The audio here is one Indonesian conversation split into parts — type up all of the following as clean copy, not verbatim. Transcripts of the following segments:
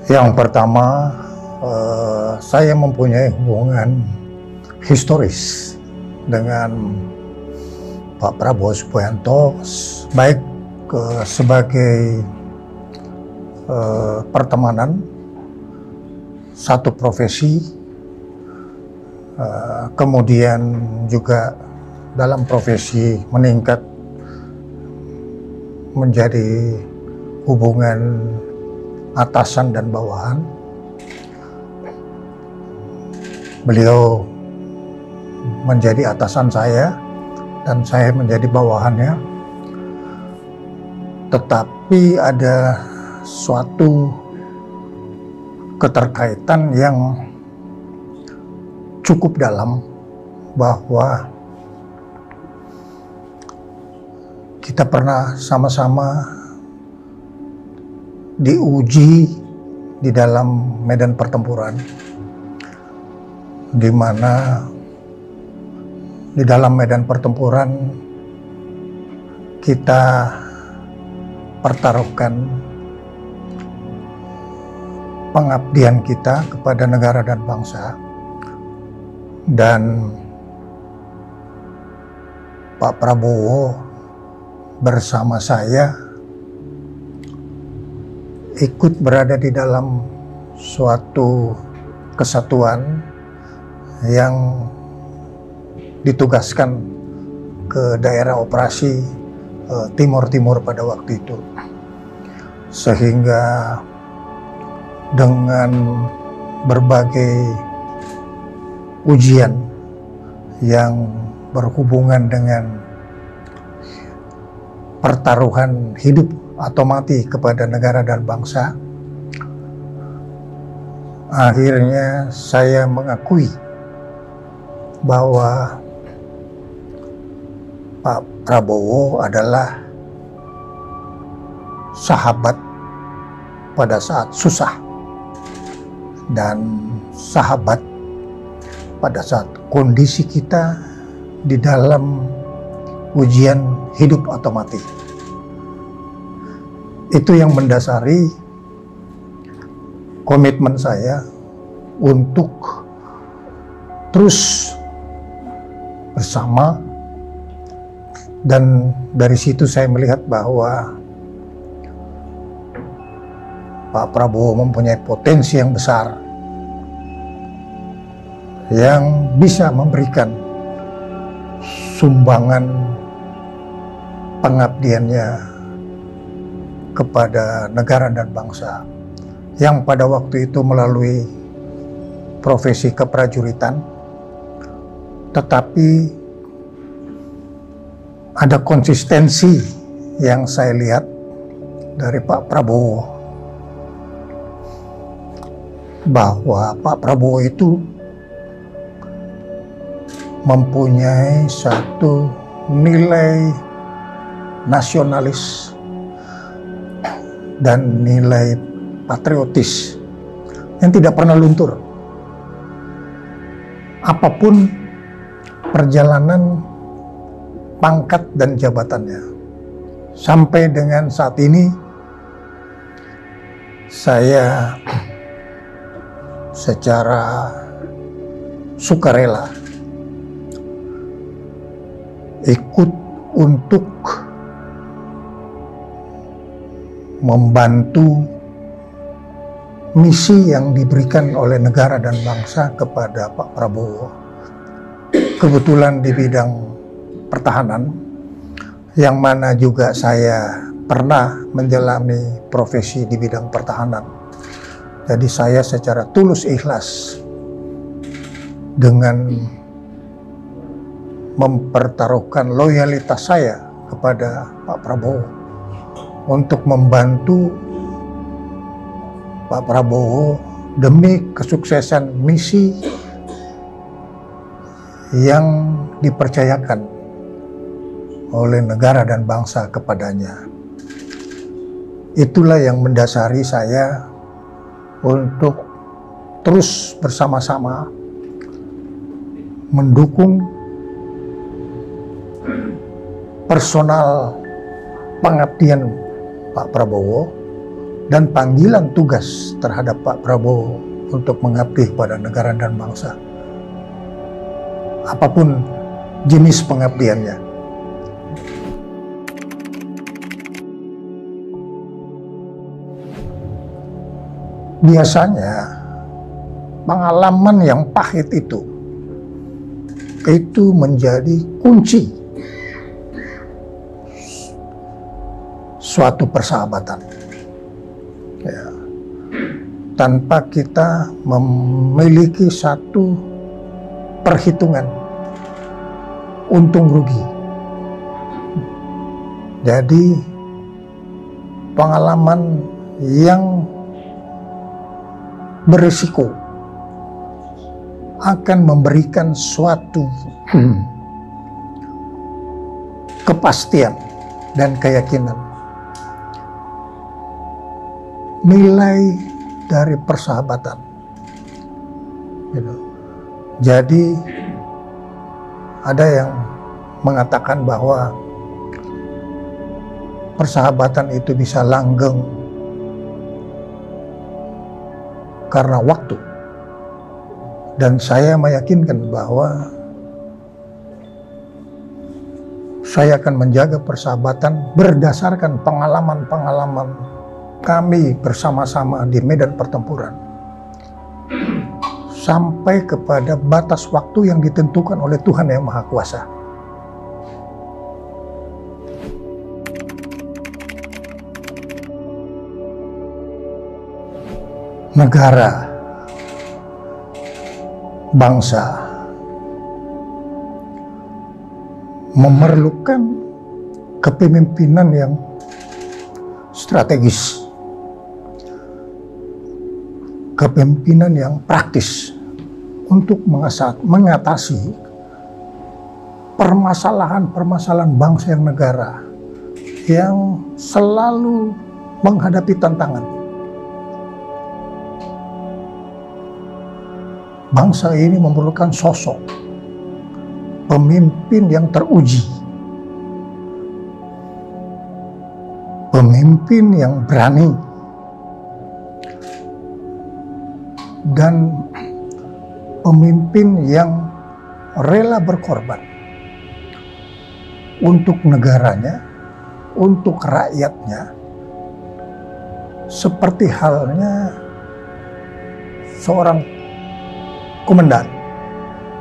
Yang pertama, saya mempunyai hubungan historis dengan Pak Prabowo Subianto, baik sebagai pertemanan, satu profesi, kemudian juga dalam profesi meningkat menjadi hubungan atasan dan bawahan. Beliau menjadi atasan saya dan saya menjadi bawahannya. Tetapi ada suatu keterkaitan yang cukup dalam, bahwa kita pernah sama-sama diuji di dalam medan pertempuran, di mana di dalam medan pertempuran kita pertaruhkan pengabdian kita kepada negara dan bangsa, dan Pak Prabowo bersama saya ikut berada di dalam suatu kesatuan yang ditugaskan ke daerah operasi Timur pada waktu itu, sehingga dengan berbagai ujian yang berhubungan dengan pertaruhan hidup atau mati kepada negara dan bangsa, akhirnya saya mengakui bahwa Pak Prabowo adalah sahabat pada saat susah dan sahabat pada saat kondisi kita di dalam ujian hidup atau mati. Itu yang mendasari komitmen saya untuk terus bersama, dan dari situ saya melihat bahwa Pak Prabowo mempunyai potensi yang besar yang bisa memberikan sumbangan pengabdiannya kepada negara dan bangsa, yang pada waktu itu melalui profesi keprajuritan, tetapi ada konsistensi yang saya lihat dari Pak Prabowo, bahwa Pak Prabowo itu mempunyai satu nilai nasionalis dan nilai patriotis yang tidak pernah luntur. Apapun perjalanan pangkat dan jabatannya, sampai dengan saat ini saya secara sukarela ikut untuk membantu misi yang diberikan oleh negara dan bangsa kepada Pak Prabowo. Kebetulan di bidang pertahanan, yang mana juga saya pernah menjalani profesi di bidang pertahanan. Jadi saya secara tulus ikhlas dengan mempertaruhkan loyalitas saya kepada Pak Prabowo untuk membantu Pak Prabowo demi kesuksesan misi yang dipercayakan oleh negara dan bangsa kepadanya. Itulah yang mendasari saya untuk terus bersama-sama mendukung personal pengabdian Pak Prabowo dan panggilan tugas terhadap Pak Prabowo untuk mengabdi kepada negara dan bangsa. Apapun jenis pengabdiannya. Biasanya pengalaman yang pahit itu menjadi kunci suatu persahabatan. Ya. Tanpa kita memiliki satu perhitungan untung rugi. Jadi pengalaman yang berisiko akan memberikan suatu kepastian dan keyakinan. Nilai dari persahabatan. Jadi ada yang mengatakan bahwa persahabatan itu bisa langgeng karena waktu. Dan saya meyakinkan bahwa saya akan menjaga persahabatan berdasarkan pengalaman-pengalaman kami bersama-sama di medan pertempuran. Sampai kepada batas waktu yang ditentukan oleh Tuhan Yang Maha Kuasa. Negara, bangsa memerlukan kepemimpinan yang strategis, kepemimpinan yang praktis untuk mengatasi permasalahan-permasalahan bangsa yang negara yang selalu menghadapi tantangan. Bangsa ini memerlukan sosok pemimpin yang teruji, pemimpin yang berani, dan pemimpin yang rela berkorban untuk negaranya, untuk rakyatnya, seperti halnya seorang komandan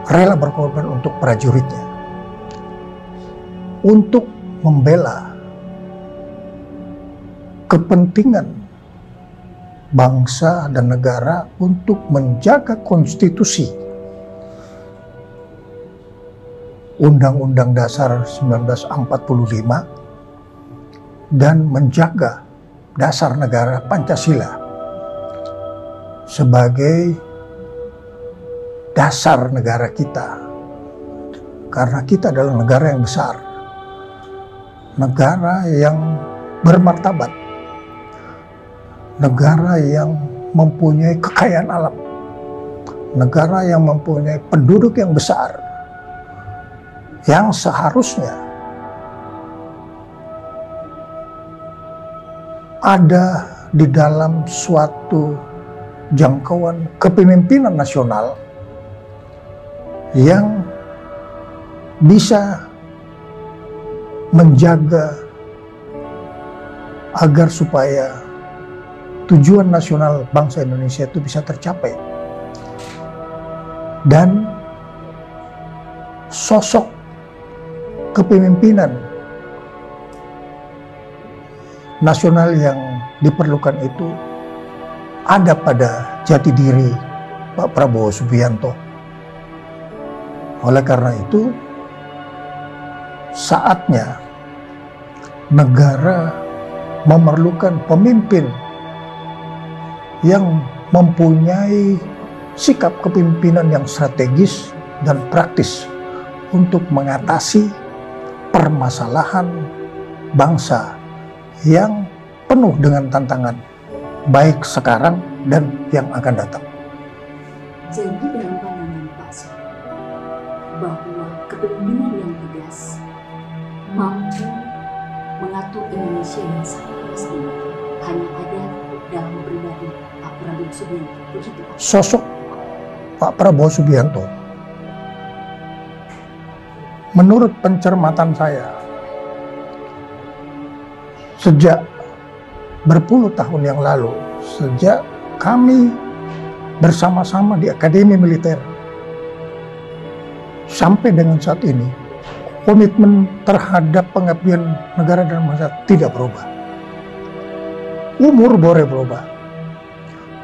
rela berkorban untuk prajuritnya, untuk membela kepentingan bangsa dan negara, untuk menjaga konstitusi Undang-Undang Dasar 1945 dan menjaga dasar negara Pancasila sebagai dasar negara kita, karena kita adalah negara yang besar, negara yang bermartabat, negara yang mempunyai kekayaan alam, negara yang mempunyai penduduk yang besar, yang seharusnya ada di dalam suatu jangkauan kepemimpinan nasional yang bisa menjaga agar supaya tujuan nasional bangsa Indonesia itu bisa tercapai. Dan sosok kepemimpinan nasional yang diperlukan itu ada pada jati diri Pak Prabowo Subianto. Oleh karena itu, saatnya negara memerlukan pemimpin yang mempunyai sikap kepemimpinan yang strategis dan praktis untuk mengatasi permasalahan bangsa yang penuh dengan tantangan, baik sekarang dan yang akan datang. Jadi dalam pandangan Pak Soe, bahwa kepemimpinan yang tegas mampu mengatur Indonesia yang sangat luas ini hanya ada dalam pribadi Pak Prabowo Subianto, begitu Pak? Sosok Pak Prabowo Subianto, menurut pencermatan saya, sejak berpuluh tahun yang lalu, sejak kami bersama-sama di Akademi Militer, sampai dengan saat ini, komitmen terhadap pengabdian negara dan bangsa tidak berubah. Umur boleh berubah,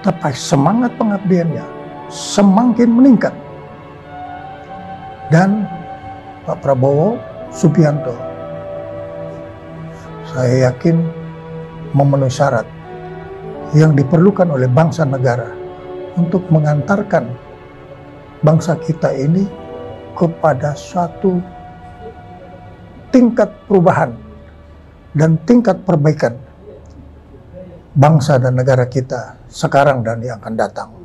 tapi semangat pengabdiannya semakin meningkat. Dan Pak Prabowo Subianto, saya yakin memenuhi syarat yang diperlukan oleh bangsa negara untuk mengantarkan bangsa kita ini kepada suatu tingkat perubahan dan tingkat perbaikan bangsa dan negara kita sekarang dan yang akan datang.